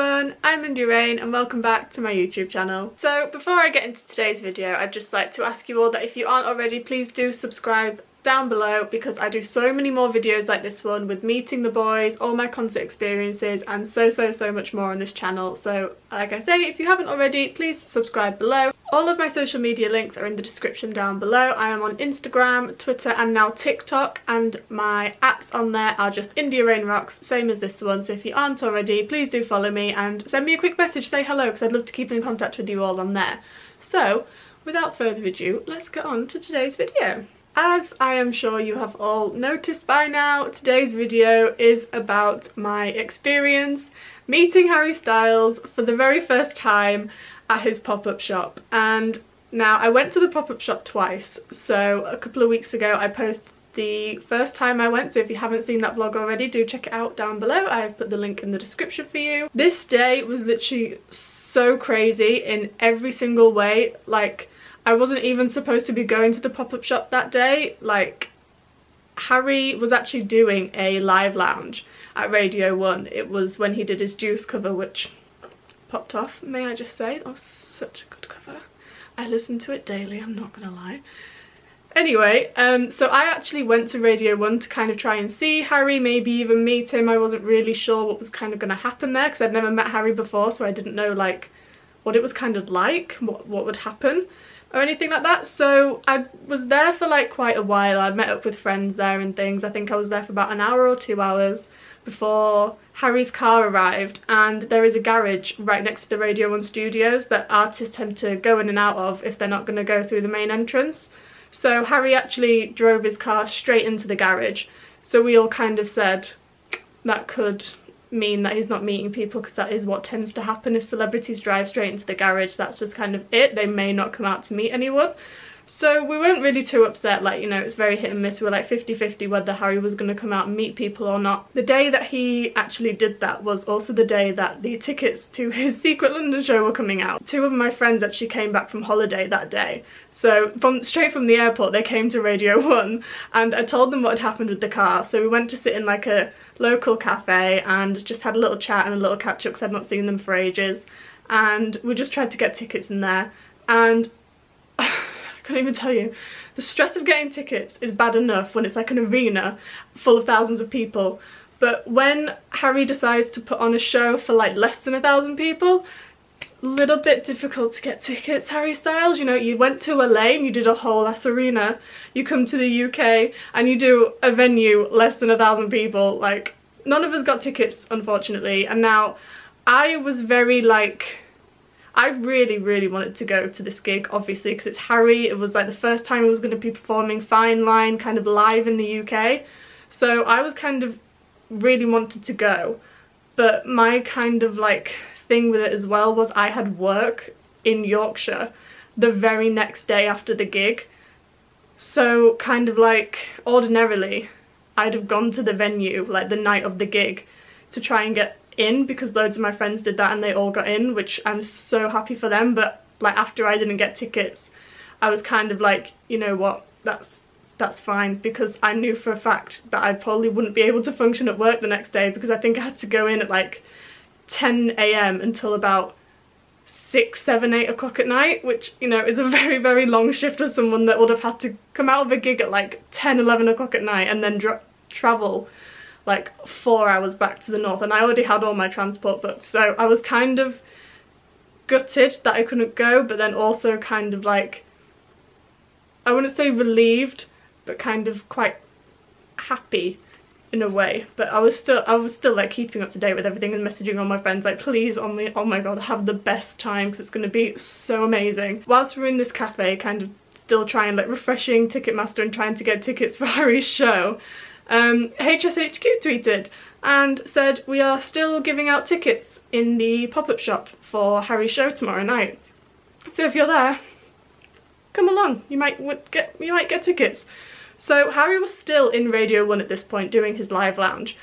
everyone, I'm Mindy Rain and welcome back to my YouTube channel. So before I get into today's video, I'd just like to ask you all that if you aren't already, please do subscribe down below because I do so many more videos like this one with meeting the boys, all my concert experiences and so much more on this channel. So like I say, if you haven't already, please subscribe below. All of my social media links are in the description down below. I am on Instagram, Twitter and now TikTok, and my @ on there are just India Rain Rocks, same as this one. So if you aren't already, please do follow me and send me a quick message, say hello, because I'd love to keep in contact with you all on there. So without further ado, let's get on to today's video. As I am sure you have all noticed by now, today's video is about my experience meeting Harry Styles for the very first time at his pop-up shop. And now I went to the pop-up shop twice, so a couple of weeks ago I posted the first time I went, so if you haven't seen that vlog already, do check it out down below. I have put the link in the description for you. This day was literally so crazy in every single way. Like, I wasn't even supposed to be going to the pop-up shop that day. Like, Harry was actually doing a live lounge at Radio 1. It was when he did his Juice cover, which popped off, may I just say. That was such a good cover. I listen to it daily, I'm not gonna lie. Anyway, so I actually went to Radio 1 to kind of try and see Harry, maybe even meet him. I wasn't really sure what was kind of gonna happen there because I'd never met Harry before, so I didn't know like what it was kind of like, what would happen or anything like that. So I was there for like quite a while. I met up with friends there and things. I think I was there for about an hour or 2 hours before Harry's car arrived, and there is a garage right next to the Radio 1 studios that artists tend to go in and out of if they're not going to go through the main entrance. So Harry actually drove his car straight into the garage, so we all kind of said that could mean that he's not meeting people, because that is what tends to happen if celebrities drive straight into the garage. That's just kind of it. They may not come out to meet anyone. So we weren't really too upset. Like, you know, it's very hit and miss. We were like 50-50 whether Harry was going to come out and meet people or not. The day that he actually did that was also the day that the tickets to his Secret London show were coming out. Two of my friends actually came back from holiday that day. So straight from the airport they came to Radio 1, and I told them what had happened with the car. So we went to sit in like a local cafe and just had a little chat and a little catch up because I'd not seen them for ages. And we just tried to get tickets in there, and I can't even tell you, the stress of getting tickets is bad enough when it's like an arena full of thousands of people, but when Harry decides to put on a show for like less than 1,000 people, a little bit difficult to get tickets. Harry Styles, you know, you went to LA and you did a whole ass arena, you come to the UK and you do a venue less than 1,000 people. Like, none of us got tickets, unfortunately. And now I was very like, I really wanted to go to this gig, obviously, because it's Harry. It was like the first time he was going to be performing Fine Line kind of live in the UK. So I was kind of really wanted to go. But my kind of like thing with it as well was I had work in Yorkshire the very next day after the gig. So kind of like ordinarily I'd have gone to the venue like the night of the gig to try and get in, because loads of my friends did that and they all got in, which I'm so happy for them. But like after I didn't get tickets, I was kind of like, you know what, that's fine, because I knew for a fact that I probably wouldn't be able to function at work the next day, because I think I had to go in at like 10 AM until about 6, 7, 8 o'clock at night, which, you know, is a very long shift for someone that would have had to come out of a gig at like 10, 11 o'clock at night and then travel like 4 hours back to the north, and I already had all my transport booked. So I was kind of gutted that I couldn't go, but then also kind of like, I wouldn't say relieved, but kind of quite happy in a way. But I was still like keeping up to date with everything and messaging all my friends like, please, oh my god, have the best time because it's going to be so amazing. Whilst we're in this cafe kind of still trying like refreshing Ticketmaster and trying to get tickets for Harry's show, HSHQ tweeted and said we are still giving out tickets in the pop-up shop for Harry's show tomorrow night. So if you're there, come along, you might get tickets. So Harry was still in Radio 1 at this point doing his live lounge,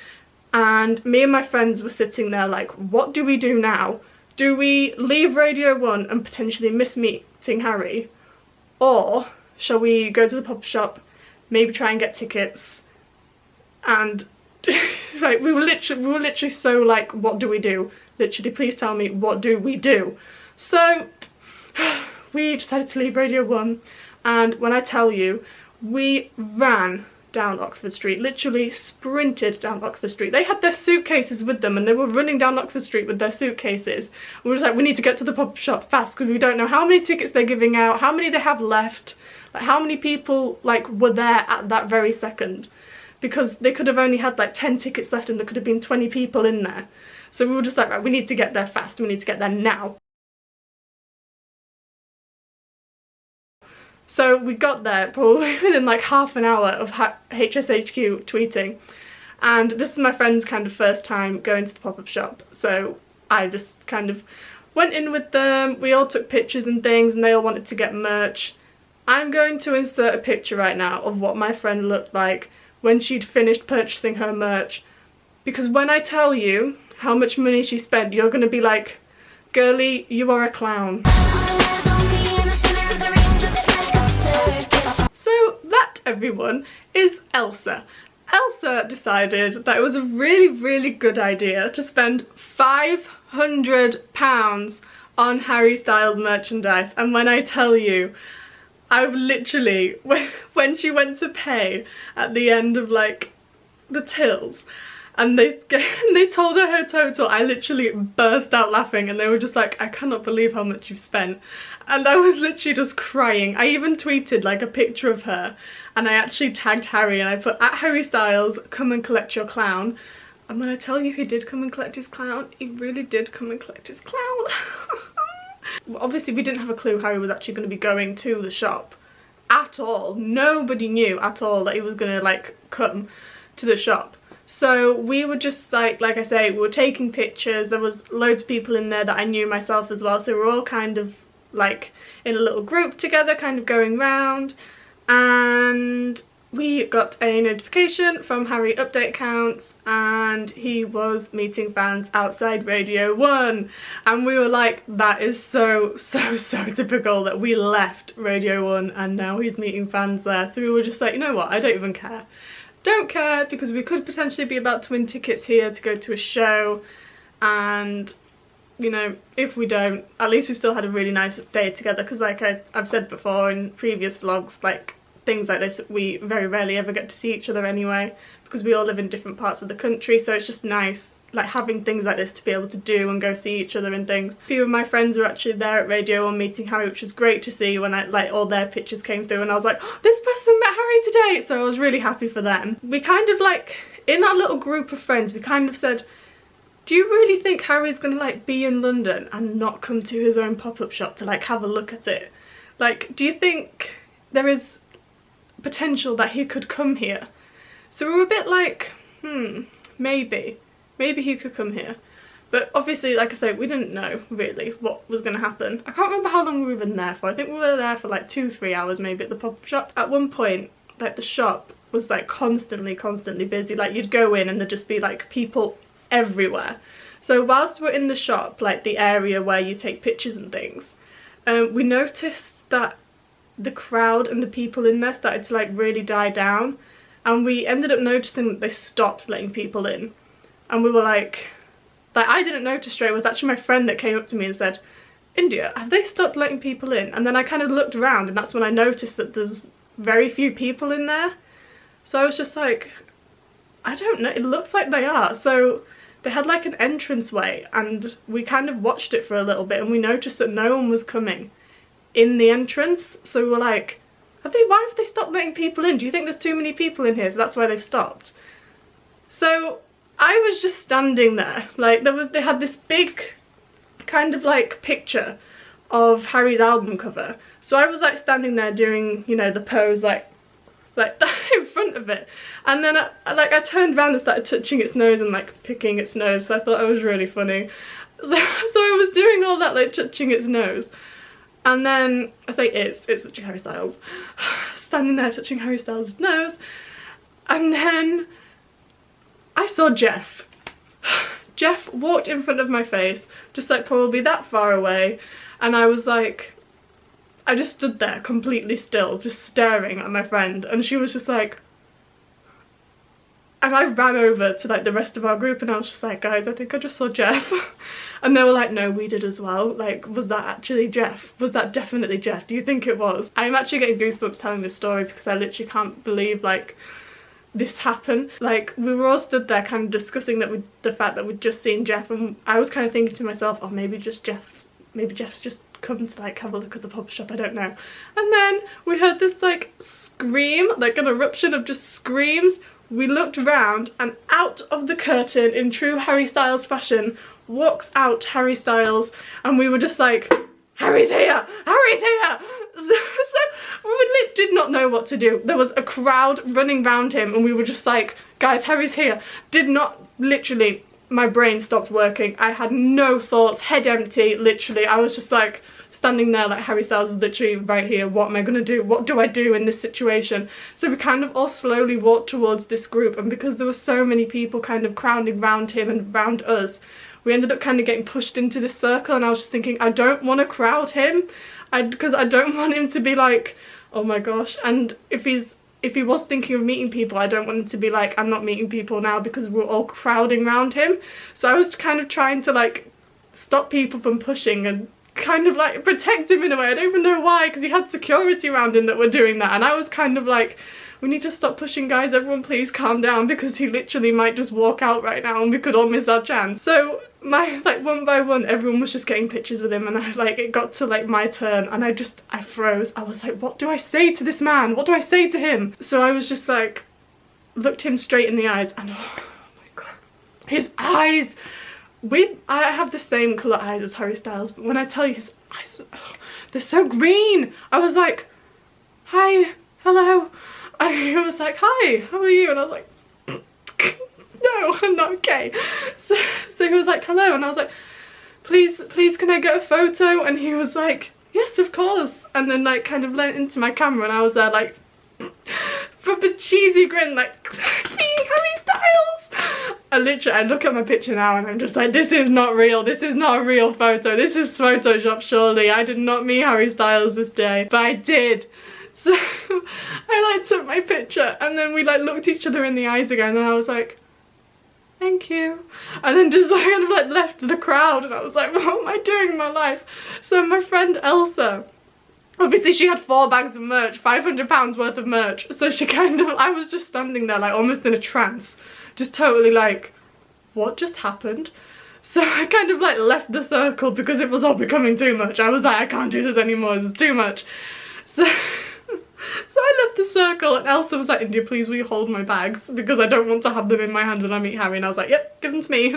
and me and my friends were sitting there like, what do we do now? Do we leave Radio 1 and potentially miss meeting Harry, or shall we go to the pop-up shop, maybe try and get tickets? And like we were literally so like, what do we do? literally, please tell me, what do we do? So we decided to leave Radio 1, and when I tell you, we ran down Oxford Street, literally sprinted down Oxford Street. They had their suitcases with them and they were running down Oxford Street with their suitcases. We were just like, we need to get to the pop-up shop fast because we don't know how many tickets they're giving out, how many they have left, like how many people like were there at that very second, because they could have only had like 10 tickets left and there could have been 20 people in there. So we were just like, right, we need to get there fast, we need to get there now. So we got there probably within like half an hour of HSHQ tweeting, and this is my friend's kind of first time going to the pop-up shop, so I just kind of went in with them. We all took pictures and things and they all wanted to get merch. I'm going to insert a picture right now of what my friend looked like when she'd finished purchasing her merch, because when I tell you how much money she spent, you're going to be like, girlie, you are a clown. So that, everyone, is Elsa. Elsa decided that it was a really good idea to spend £500 on Harry Styles merchandise, and when I tell you, I've literally, when she went to pay at the end of like the tills, and they told her total, I literally burst out laughing, and they were just like, I cannot believe how much you've spent. And I was literally just crying. I even tweeted like a picture of her, and I actually tagged Harry and I put, at Harry Styles, come and collect your clown. And when I tell you he did come and collect his clown, he really did come and collect his clown. Obviously we didn't have a clue Harry was actually going to be going to the shop at all. Nobody knew at all that he was going to like come to the shop. So we were just like I say, we were taking pictures. There was loads of people in there that I knew myself as well, so we were all kind of like in a little group together, kind of going round, and we got a notification from Harry Update Accounts, and he was meeting fans outside Radio 1, and we were like, that is so typical that we left Radio 1 and now he's meeting fans there. So we were just like, you know what, I don't even care. Don't care, because we could potentially be about to win tickets here to go to a show, and you know, if we don't, at least we still had a really nice day together, because like I've said before in previous vlogs, like things like this we very rarely ever get to see each other anyway, because we all live in different parts of the country, so it's just nice like having things like this to be able to do and go see each other and things. A few of my friends were actually there at Radio 1 meeting Harry, which was great to see when all their pictures came through, and I was like, oh, this person met Harry today, so I was really happy for them. We kind of like, in our little group of friends, we kind of said, do you really think Harry's gonna like be in London and not come to his own pop-up shop to like have a look at it? Like, do you think there is potential that he could come here? So we were a bit like, maybe he could come here. But obviously, like I said, we didn't know really what was going to happen. I can't remember how long we were even there for. I think we were there for like 2-3 hours maybe at the pop-up shop. At one point, like the shop was like constantly busy. Like you'd go in and there'd just be like people everywhere. So whilst we're in the shop, like the area where you take pictures and things, we noticed that the crowd and the people in there started to like really die down, and we ended up noticing that they stopped letting people in. And we were like I didn't notice straight. It was actually my friend that came up to me and said, India, have they stopped letting people in? And then I kind of looked around, and that's when I noticed that there's very few people in there. So I was just like, I don't know, it looks like they are. So they had like an entranceway, and we kind of watched it for a little bit, and we noticed that no one was coming in the entrance. So we were like, why have they stopped letting people in? Do you think there's too many people in here? So that's why they've stopped. So I was just standing there, like they had this big kind of like picture of Harry's album cover. So I was like standing there doing, you know, the pose like in front of it, and then I turned around and started touching its nose and like picking its nose. So I thought it was really funny. So I was doing all that, like touching its nose, and then I say it's touching Harry Styles, standing there touching Harry Styles' nose, and then I saw Jeff. Jeff walked in front of my face, just like probably that far away, and I was like, I just stood there completely still, just staring at my friend, and she was just like, And I ran over to like the rest of our group and I was just like, guys, I think I just saw Jeff. And they were like, no, we did as well. Like, was that actually Jeff? Was that definitely Jeff? Do you think it was? I'm actually getting goosebumps telling this story because I literally can't believe like this happened. Like, we were all stood there kind of discussing that the fact that we'd just seen Jeff, and I was kind of thinking to myself, oh, maybe Jeff's just come to like have a look at the pop shop, I don't know. And then we heard this like scream, like an eruption of just screams. We looked round and out of the curtain in true Harry Styles fashion walks out Harry Styles, and we were just like, Harry's here! Harry's here! So we did not know what to do. There was a crowd running round him and we were just like, guys, Harry's here. Literally, my brain stopped working. I had no thoughts, head empty, literally. I was just like standing there like, Harry Styles is literally right here. What am I gonna do? What do I do in this situation? So we kind of all slowly walked towards this group, and because there were so many people kind of crowding round him and round us, we ended up kind of getting pushed into this circle, and I was just thinking, I don't want to crowd him because I don't want him to be like, oh my gosh. And if he was thinking of meeting people, I don't want him to be like, I'm not meeting people now because we're all crowding around him. So I was kind of trying to like stop people from pushing and kind of like protect him in a way. I don't even know why, because he had security around him that were doing that, and I was kind of like, we need to stop pushing, guys, everyone please calm down, because he literally might just walk out right now and we could all miss our chance. So like one by one everyone was just getting pictures with him, and it got to like my turn and I froze. I was like, what do I say to this man? What do I say to him? So I was just like, looked him straight in the eyes, and oh my god, his eyes, I have the same colour eyes as Harry Styles, but when I tell you his eyes, they're so green. I was like, hi, hello. He was like, hi, how are you? And I was like, no, I'm not okay. So he was like, hello, and I was like, please can I get a photo? And he was like, yes, of course. And then like kind of leant into my camera, and I was there like, proper cheesy grin, like, Harry Styles. I look at my picture now and I'm just like, this is not real. This is not a real photo. This is Photoshop, surely. I did not meet Harry Styles this day, but I did. So I like took my picture, and then we like looked each other in the eyes again, and I was like, thank you. And then just like kind of like left the crowd, and I was like, what am I doing in my life? So my friend Elsa, obviously she had 4 bags of merch, £500 worth of merch. So she kind of, I was just standing there like almost in a trance, just totally like, what just happened? So I kind of like left the circle because it was all becoming too much. I was like, I can't do this anymore, this is too much. So I left the circle, and Elsa was like, India, please will you hold my bags, because I don't want to have them in my hand when I meet Harry. And I was like, yep, give them to me.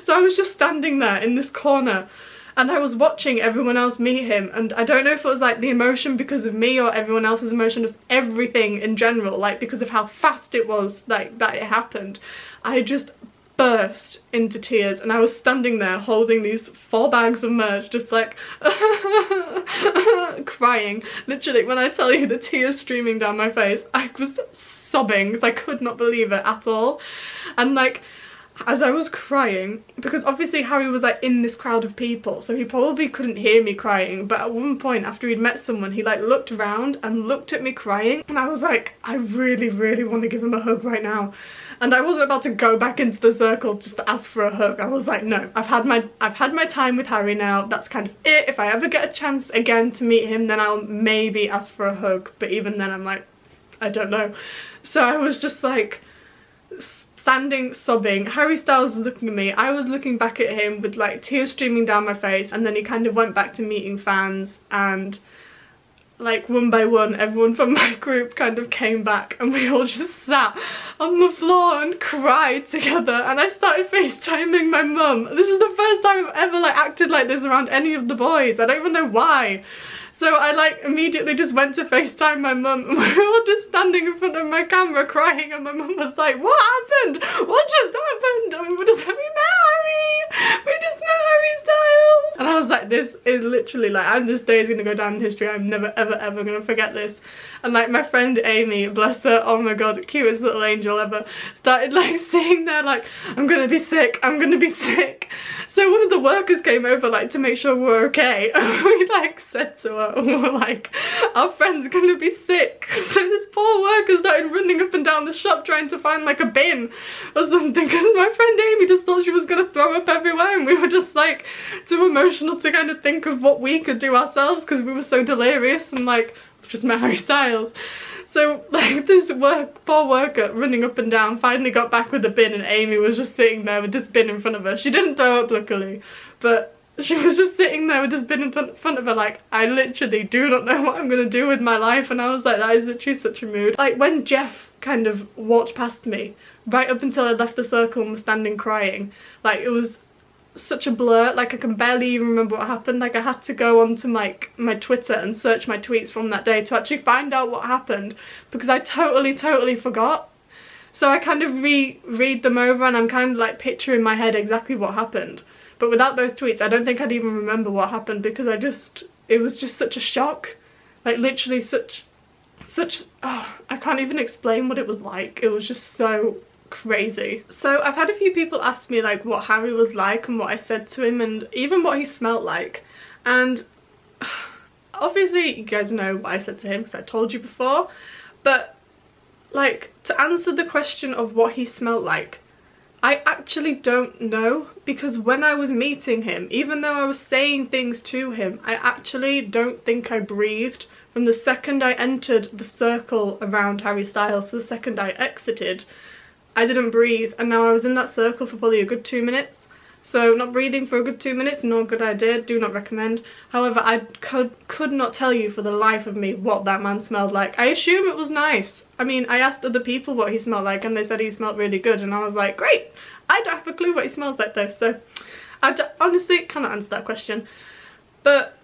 So I was just standing there in this corner, and I was watching everyone else meet him, and I don't know if it was like the emotion because of me or everyone else's emotion, just everything in general, like because of how fast it was like that it happened. I just burst into tears, and I was standing there holding these 4 bags of merch, just like crying. Literally, when I tell you the tears streaming down my face, I was sobbing because I could not believe it at all. And like, as I was crying, because obviously Harry was like in this crowd of people, so he probably couldn't hear me crying, but at one point after he'd met someone, he like looked around and looked at me crying, and I was like, I really want to give him a hug right now. And I wasn't about to go back into the circle just to ask for a hug. I was like, no, I've had my time with Harry now. That's kind of it. If I ever get a chance again to meet him, then I'll maybe ask for a hug. But even then, I'm like, I don't know. So I was just like standing sobbing. Harry Styles was looking at me. I was looking back at him with like tears streaming down my face. And then he kind of went back to meeting fans, and like one by one everyone from my group kind of came back, and we all just sat on the floor and cried together. And I started FaceTiming my mum. This is the first time I've ever like acted like this around any of the boys. I don't even know why. So I like immediately just went to FaceTime my mum, and we were all just standing in front of my camera crying, and my mum was like, what happened? What just happened? And we were just like, we met Harry! We just met Harry Styles! And I was like, like, this is literally like, this day is gonna go down in history. I'm never ever gonna forget this. And like my friend Amy, bless her, oh my god, cutest little angel ever, started like sitting there like, I'm gonna be sick, I'm gonna be sick. So one of the workers came over like to make sure we're okay, and we like said to her, we were like, our friend's gonna be sick. So this poor worker started running up and down the shop trying to find like a bin or something, because my friend Amy just thought she was gonna throw up everywhere, and we were just like too emotional to kind of think of what we could do ourselves because we were so delirious and like just met Harry Styles. So like this poor worker running up and down finally got back with the bin, and Amy was just sitting there with this bin in front of her. She didn't throw up luckily, but she was just sitting there with this bin in front of her like, I literally do not know what I'm gonna do with my life. And I was like, that is literally such a mood. Like when Jeff kind of walked past me right up until I left the circle and was standing crying, like it was such a blur. Like I can barely even remember what happened. Like I had to go onto like my Twitter and search my tweets from that day to actually find out what happened, because I totally forgot. So I kind of read them over, and I'm kind of like picturing in my head exactly what happened. But without those tweets, I don't think I'd even remember what happened, because it was just such a shock. Like literally such, oh, I can't even explain what it was like. It was just so crazy. So I've had a few people ask me like what Harry was like and what I said to him, and even what he smelt like. And obviously you guys know what I said to him because I told you before, but like to answer the question of what he smelt like, I actually don't know, because when I was meeting him, even though I was saying things to him, I actually don't think I breathed. From the second I entered the circle around Harry Styles to the second I exited, I didn't breathe, and now I was in that circle for probably a good 2 minutes. So not breathing for a good 2 minutes, not a good idea, do not recommend. However, I could not tell you for the life of me what that man smelled like. I assume it was nice. I mean, I asked other people what he smelled like, and they said he smelled really good, and I was like, great! I don't have a clue what he smells like though, so I honestly cannot answer that question. But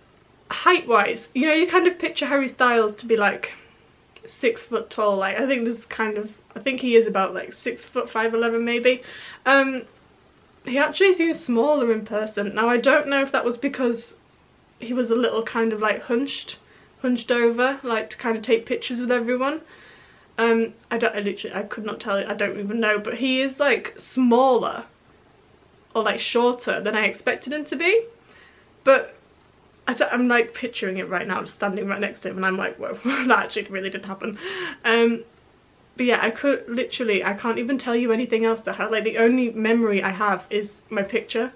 height-wise, you know, you kind of picture Harry Styles to be like 6 foot tall. Like I think he is about like 6 foot 5'11" maybe. He actually seems smaller in person. Now I don't know if that was because he was a little kind of like hunched over, like to kind of take pictures with everyone. I could not tell you, I don't even know, but he is like smaller or like shorter than I expected him to be. But I'm like picturing it right now, I'm standing right next to him and I'm like, whoa, that actually really did happen. But yeah, I can't even tell you anything else that like the only memory I have is my picture.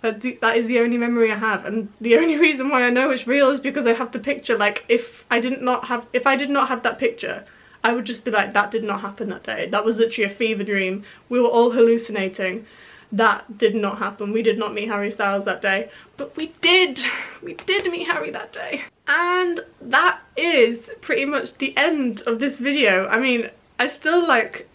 That is the only memory I have, and the only reason why I know it's real is because I have the picture. Like if I did not have that picture, I would just be like, that did not happen that day. That was literally a fever dream. We were all hallucinating. That did not happen. We did not meet Harry Styles that day, but we did meet Harry that day. And that is pretty much the end of this video. I mean, I still like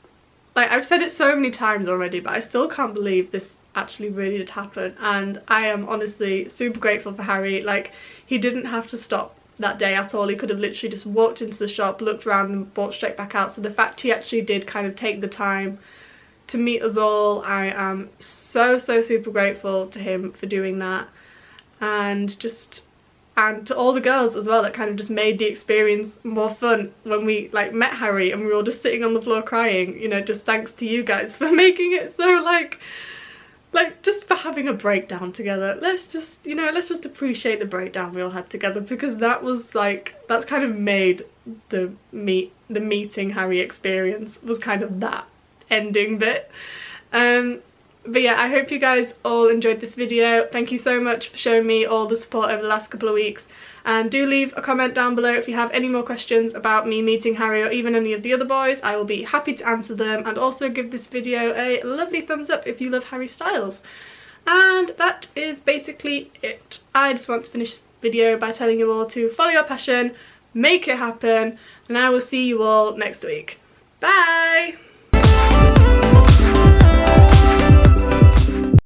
I've said it so many times already, but I still can't believe this actually really did happen, and I am honestly super grateful for Harry. Like, he didn't have to stop that day at all. He could have literally just walked into the shop, looked around and walked straight back out. So the fact he actually did kind of take the time to meet us all, I am so super grateful to him for doing that. And to all the girls as well that kind of just made the experience more fun when we like met Harry and we were all just sitting on the floor crying, you know, just thanks to you guys for making it so like just for having a breakdown together. Let's just, you know, let's just appreciate the breakdown we all had together, because that was like, that's kind of made the meeting Harry experience was kind of that ending bit. But yeah, I hope you guys all enjoyed this video. Thank you so much for showing me all the support over the last couple of weeks, and do leave a comment down below if you have any more questions about me meeting Harry or even any of the other boys. I will be happy to answer them, and also give this video a lovely thumbs up if you love Harry Styles. And that is basically it. I just want to finish the video by telling you all to follow your passion, make it happen, and I will see you all next week. Bye!